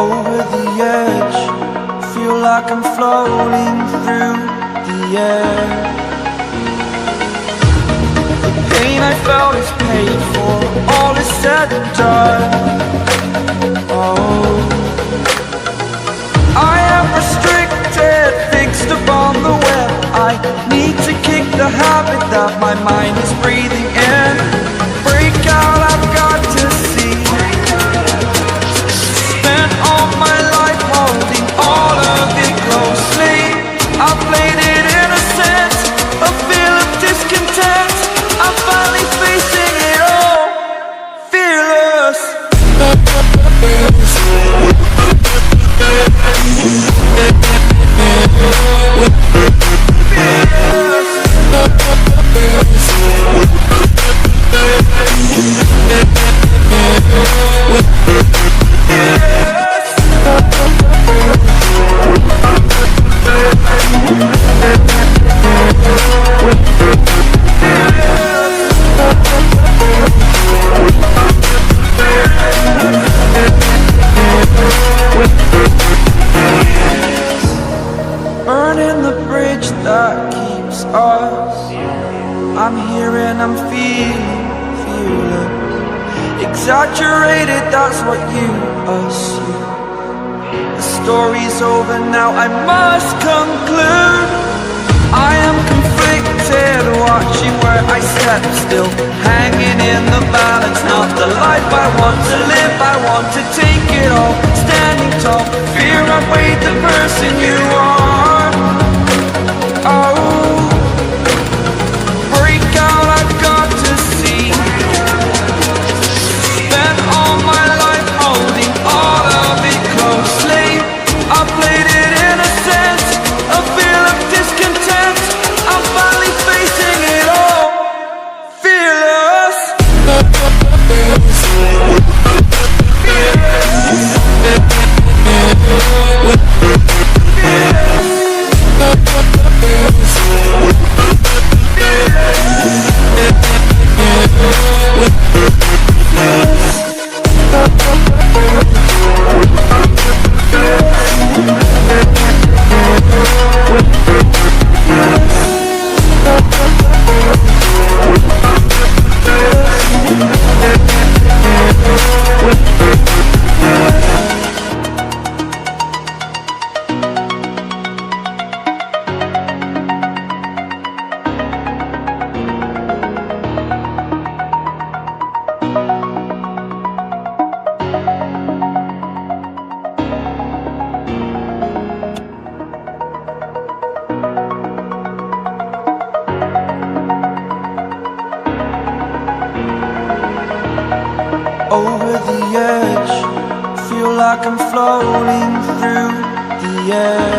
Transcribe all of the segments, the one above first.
over the edge. Feel like I'm floating through the air. The pain I felt is paid for, all is said and done. Oh, I am restricted, fixed upon the web. I need to kick the habit that my mind is breathing in. Break out, I've got to see. Spent all my life holding all of it closely. I played it innocent, a feel of discontent. I'm finally facing it all, fearless. Burning the bridge that keeps us. I'm here and I'm feeling fearless. Exaggerated, that's what you assume. The story's over now, I must conclude. I am conflicted, watching where I step still, hanging in the balance. Not the life I want to live, I want to take it all. Standing tall, fear I've weighed the person you are. Oh, break out, I've got to see. Spent all my life holding all of it closely. I played it innocent, a feel of discontent. I'm finally facing it all, fearless. Over the edge, feel like I'm floating through the air.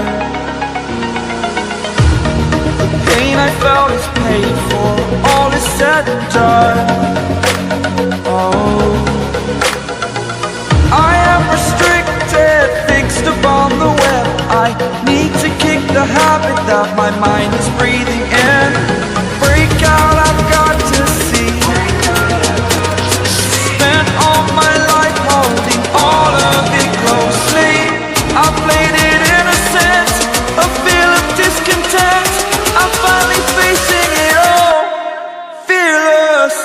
The pain I felt is paid for, all is said and done. Oh, I am restricted, fixed upon the web. I need to kick the habit that my mind is breathing in. Break out, I've got to see. Spent all my life holding all of it closely. I played it innocent, a feel of discontent. I'm finally facing it all, fearless.